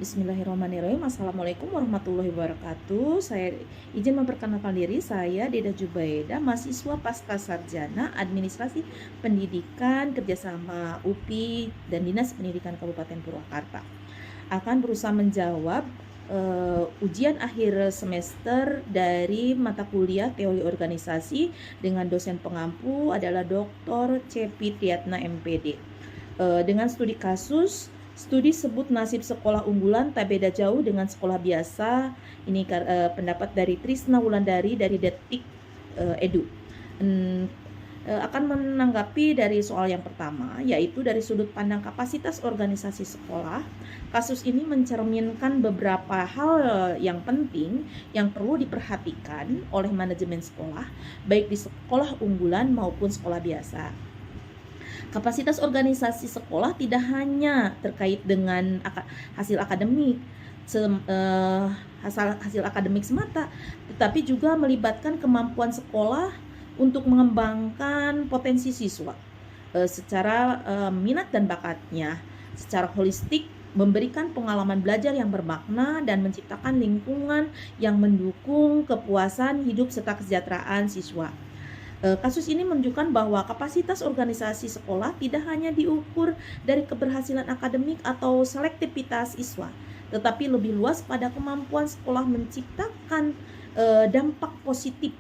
Bismillahirrahmanirrahim. Assalamualaikum warahmatullahi wabarakatuh. Saya izin memperkenalkan diri, saya Deda Jubaida, mahasiswa pasca sarjana Administrasi Pendidikan kerjasama UPI dan Dinas Pendidikan Kabupaten Purwakarta. Akan berusaha menjawab ujian akhir semester dari mata kuliah teori organisasi dengan dosen pengampu adalah Dr. Cepi Triatna MPD. Dengan studi kasus, studi sebut nasib sekolah unggulan tak beda jauh dengan sekolah biasa. Ini pendapat dari Trisna Wulandari dari Detik Edu. Akan menanggapi dari soal yang pertama, yaitu dari sudut pandang kapasitas organisasi sekolah. Kasus ini mencerminkan beberapa hal yang penting yang perlu diperhatikan oleh manajemen sekolah, baik di sekolah unggulan maupun sekolah biasa. Kapasitas organisasi sekolah tidak hanya terkait dengan hasil akademik, hasil akademik semata, tetapi juga melibatkan kemampuan sekolah untuk mengembangkan potensi siswa secara minat dan bakatnya, secara holistik, memberikan pengalaman belajar yang bermakna dan menciptakan lingkungan yang mendukung kepuasan hidup serta kesejahteraan siswa. Kasus ini menunjukkan bahwa kapasitas organisasi sekolah tidak hanya diukur dari keberhasilan akademik atau selektivitas siswa, tetapi lebih luas pada kemampuan sekolah menciptakan dampak positif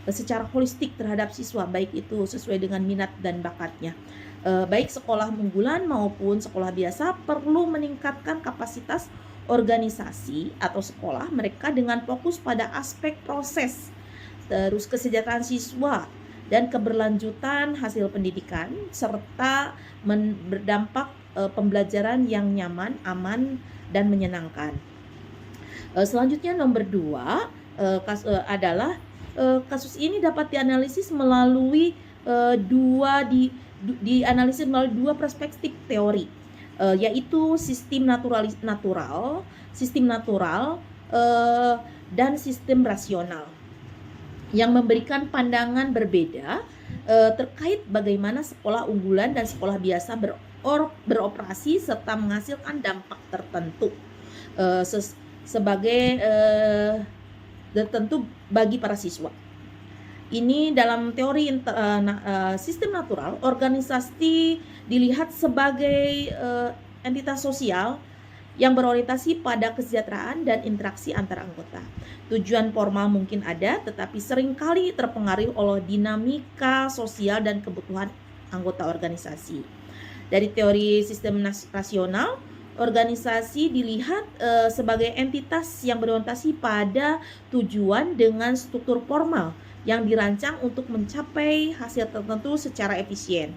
secara holistik terhadap siswa, baik itu sesuai dengan minat dan bakatnya. Baik sekolah unggulan maupun sekolah biasa perlu meningkatkan kapasitas organisasi atau sekolah mereka dengan fokus pada aspek proses, terus kesejahteraan siswa dan keberlanjutan hasil pendidikan, serta berdampak pembelajaran yang nyaman, aman, dan menyenangkan. Selanjutnya nomor 2 adalah kasus ini dapat dianalisis melalui dianalisis melalui dua perspektif teori, yaitu sistem natural, dan sistem rasional, yang memberikan pandangan berbeda terkait bagaimana sekolah unggulan dan sekolah biasa beroperasi serta menghasilkan dampak tertentu sebagai tertentu bagi para siswa. Ini dalam teori sistem natural, organisasi dilihat sebagai entitas sosial yang berorientasi pada kesejahteraan dan interaksi antar anggota. Tujuan formal mungkin ada, tetapi seringkali terpengaruh oleh dinamika sosial dan kebutuhan anggota organisasi. Dari teori sistem rasional, organisasi dilihat sebagai entitas yang berorientasi pada tujuan dengan struktur formal yang dirancang untuk mencapai hasil tertentu secara efisien.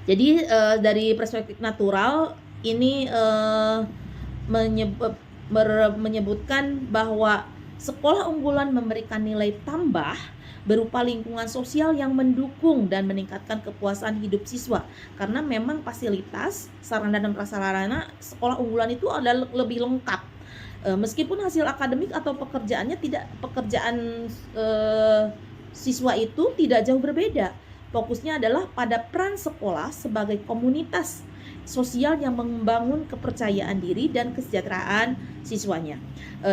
Jadi dari perspektif natural ini menyebutkan bahwa sekolah unggulan memberikan nilai tambah berupa lingkungan sosial yang mendukung dan meningkatkan kepuasan hidup siswa, karena memang fasilitas, sarana dan prasarana sekolah unggulan itu adalah lebih lengkap. Meskipun hasil akademik atau pekerjaan siswa itu tidak jauh berbeda, fokusnya adalah pada peran sekolah sebagai komunitas sosial yang membangun kepercayaan diri dan kesejahteraan siswanya.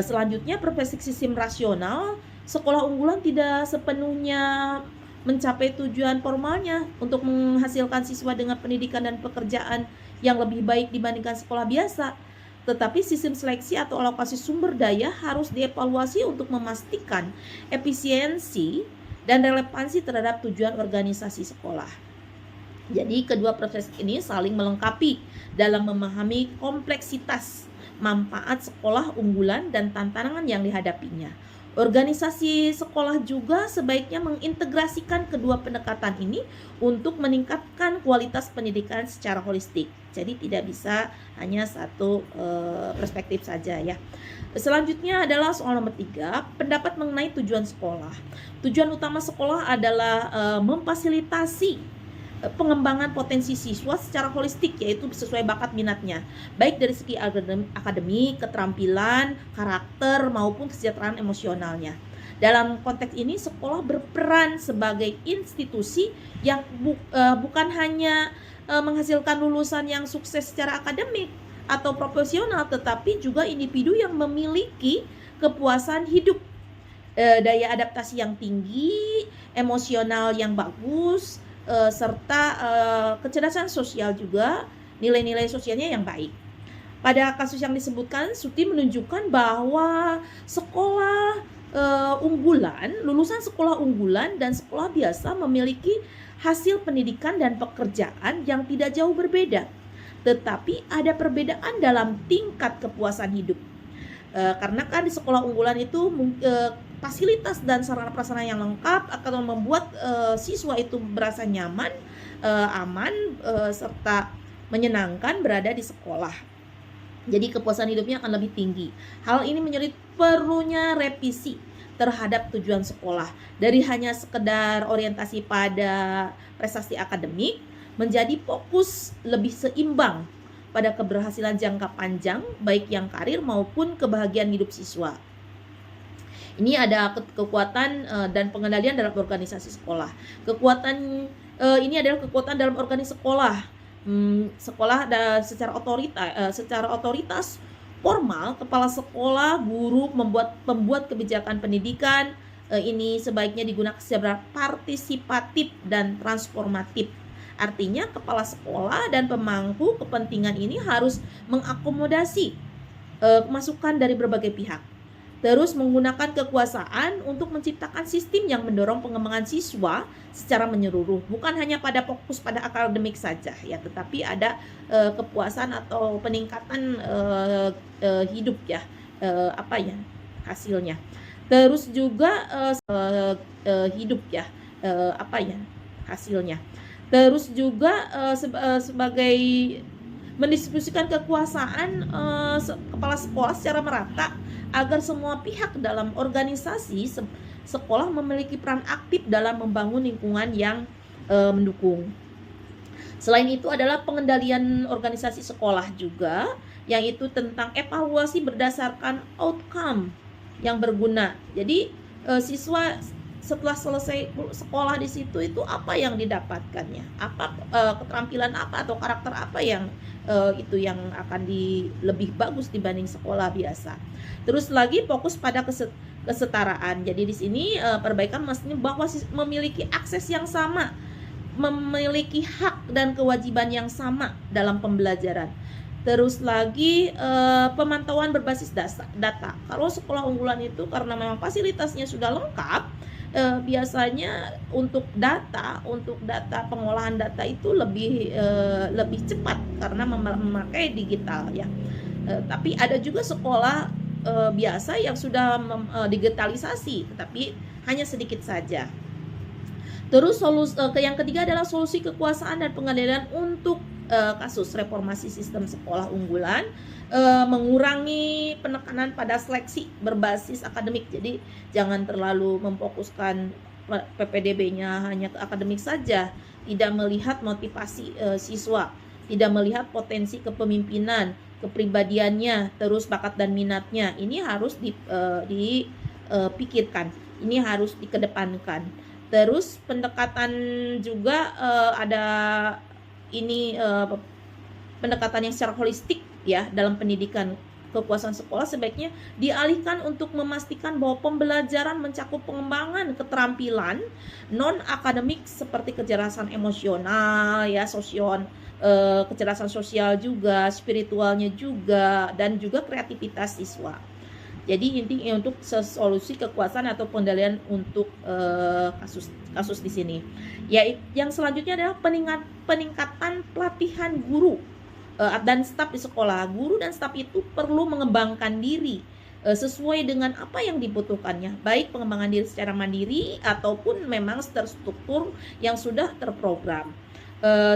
Selanjutnya, perspektif sistem rasional, sekolah unggulan tidak sepenuhnya mencapai tujuan formalnya untuk menghasilkan siswa dengan pendidikan dan pekerjaan yang lebih baik dibandingkan sekolah biasa. Tetapi sistem seleksi atau alokasi sumber daya harus dievaluasi untuk memastikan efisiensi dan relevansi terhadap tujuan organisasi sekolah. Jadi kedua proses ini saling melengkapi dalam memahami kompleksitas manfaat sekolah unggulan dan tantangan yang dihadapinya. Organisasi sekolah juga sebaiknya mengintegrasikan kedua pendekatan ini untuk meningkatkan kualitas pendidikan secara holistik. Jadi tidak bisa hanya satu perspektif saja ya. Selanjutnya adalah soal nomor 3, pendapat mengenai tujuan sekolah. Tujuan utama sekolah adalah memfasilitasi pengembangan potensi siswa secara holistik, yaitu sesuai bakat minatnya, baik dari segi akademik, keterampilan, karakter, maupun kesejahteraan emosionalnya. Dalam konteks ini, sekolah berperan sebagai institusi yang bukan hanya menghasilkan lulusan yang sukses secara akademik atau profesional, tetapi juga individu yang memiliki kepuasan hidup, daya adaptasi yang tinggi, emosional yang bagus, serta kecerdasan sosial juga, nilai-nilai sosialnya yang baik. Pada kasus yang disebutkan, Suti menunjukkan bahwa sekolah unggulan, lulusan sekolah unggulan dan sekolah biasa memiliki hasil pendidikan dan pekerjaan yang tidak jauh berbeda, tetapi ada perbedaan dalam tingkat kepuasan hidup. Karena kan di sekolah unggulan itu fasilitas dan sarana prasarana yang lengkap akan membuat siswa itu merasa nyaman, aman, serta menyenangkan berada di sekolah. Jadi kepuasan hidupnya akan lebih tinggi. Hal ini menjadi perlunya revisi terhadap tujuan sekolah, dari hanya sekedar orientasi pada prestasi akademik menjadi fokus lebih seimbang pada keberhasilan jangka panjang, baik yang karir maupun kebahagiaan hidup siswa. Ini ada kekuatan dan pengendalian dalam organisasi sekolah. Kekuatan ini adalah kekuatan dalam organisasi sekolah. Sekolah secara otoritas formal, kepala sekolah, guru, pembuat kebijakan pendidikan ini sebaiknya digunakan secara partisipatif dan transformatif. Artinya kepala sekolah dan pemangku kepentingan ini harus mengakomodasi masukan dari berbagai pihak. Terus menggunakan kekuasaan untuk menciptakan sistem yang mendorong pengembangan siswa secara menyeluruh, bukan hanya pada fokus pada akademik saja ya, tetapi ada kepuasan atau peningkatan hidup ya, hasilnya. Terus juga hidup ya, hasilnya. Terus juga sebagai mendistribusikan kekuasaan kepala sekolah secara merata agar semua pihak dalam organisasi sekolah memiliki peran aktif dalam membangun lingkungan yang mendukung. Selain itu adalah pengendalian organisasi sekolah juga, yang itu tentang evaluasi berdasarkan outcome yang berguna. Jadi siswa setelah selesai sekolah di situ itu apa yang didapatkannya, apa keterampilan apa atau karakter apa yang itu yang akan lebih bagus dibanding sekolah biasa. Terus lagi fokus pada kesetaraan. Jadi di sini perbaikan maksudnya bahwa memiliki akses yang sama, memiliki hak dan kewajiban yang sama dalam pembelajaran. Terus lagi pemantauan berbasis data. Kalau sekolah unggulan itu karena memang fasilitasnya sudah lengkap, biasanya untuk data pengolahan data itu lebih cepat karena memakai digital ya. Tapi ada juga sekolah biasa yang sudah digitalisasi, tetapi hanya sedikit saja. Terus yang ketiga adalah solusi kekuasaan dan pengendalian untuk kasus reformasi sistem sekolah unggulan, mengurangi penekanan pada seleksi berbasis akademik. Jadi jangan terlalu memfokuskan PPDB-nya hanya ke akademik saja, tidak melihat motivasi siswa, tidak melihat potensi kepemimpinan, kepribadiannya, terus bakat dan minatnya. Ini harus dipikirkan, ini harus dikedepankan. Terus pendekatan juga ada ini pendekatan yang secara holistik ya dalam pendidikan. Kepuasan sekolah sebaiknya dialihkan untuk memastikan bahwa pembelajaran mencakup pengembangan keterampilan non akademik seperti kecerdasan emosional ya, kecerdasan sosial juga, spiritualnya juga, dan juga kreativitas siswa. Jadi intinya untuk solusi kekuasaan atau pengendalian untuk kasus di sini. Ya, yang selanjutnya adalah peningkatan pelatihan guru dan staf di sekolah. Guru dan staf itu perlu mengembangkan diri sesuai dengan apa yang dibutuhkannya, baik pengembangan diri secara mandiri ataupun memang terstruktur yang sudah terprogram.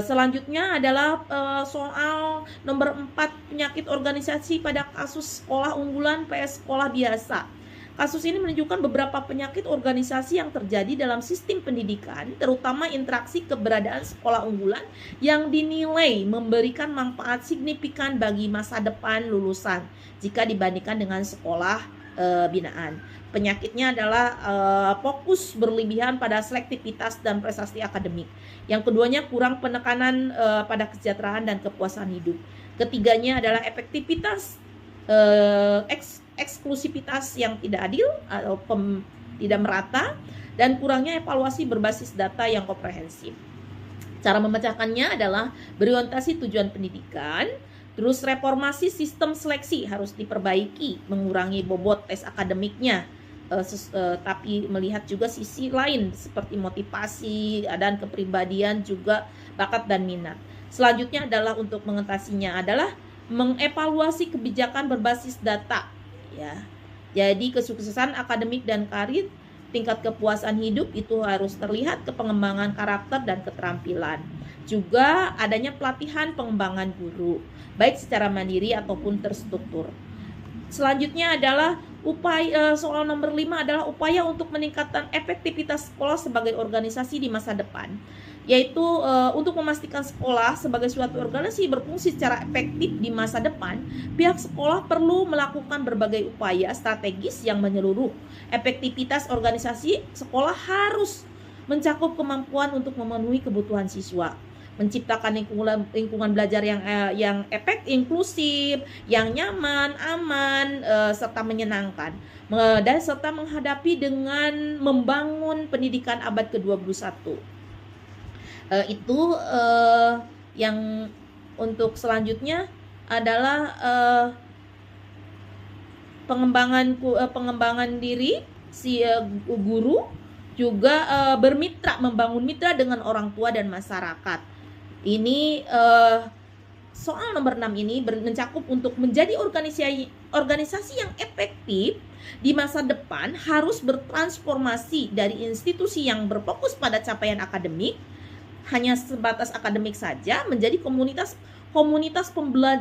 Selanjutnya adalah soal nomor 4, penyakit organisasi pada kasus sekolah unggulan PS sekolah biasa. Kasus ini menunjukkan beberapa penyakit organisasi yang terjadi dalam sistem pendidikan, terutama interaksi keberadaan sekolah unggulan yang dinilai memberikan manfaat signifikan bagi masa depan lulusan jika dibandingkan dengan sekolah binaan. Penyakitnya adalah fokus berlebihan pada selektivitas dan prestasi akademik. Yang keduanya kurang penekanan pada kesejahteraan dan kepuasan hidup. Ketiganya adalah efektivitas, eksklusivitas yang tidak adil atau tidak merata, dan kurangnya evaluasi berbasis data yang komprehensif. Cara memecahkannya adalah berorientasi tujuan pendidikan, terus reformasi sistem seleksi harus diperbaiki, mengurangi bobot tes akademiknya, tapi melihat juga sisi lain seperti motivasi dan kepribadian, juga bakat dan minat. Selanjutnya adalah untuk mengatasinya adalah mengevaluasi kebijakan berbasis data, ya. Jadi kesuksesan akademik dan karir, tingkat kepuasan hidup itu harus terlihat ke pengembangan karakter dan keterampilan. Juga adanya pelatihan pengembangan guru, baik secara mandiri ataupun terstruktur. Selanjutnya adalah soal nomor 5 adalah upaya untuk meningkatkan efektivitas sekolah sebagai organisasi di masa depan, yaitu untuk memastikan sekolah sebagai suatu organisasi berfungsi secara efektif di masa depan, pihak sekolah perlu melakukan berbagai upaya strategis yang menyeluruh. Efektivitas organisasi sekolah harus mencakup kemampuan untuk memenuhi kebutuhan siswa, menciptakan lingkungan belajar yang inklusif, yang nyaman, aman, serta menyenangkan, dan serta menghadapi dengan membangun pendidikan abad ke-21. Itu yang untuk selanjutnya adalah pengembangan diri si guru, juga bermitra, membangun mitra dengan orang tua dan masyarakat. Ini soal nomor 6 ini mencakup untuk menjadi organisasi yang efektif di masa depan harus bertransformasi dari institusi yang berfokus pada capaian akademik, hanya sebatas akademik saja, menjadi komunitas pembelajaran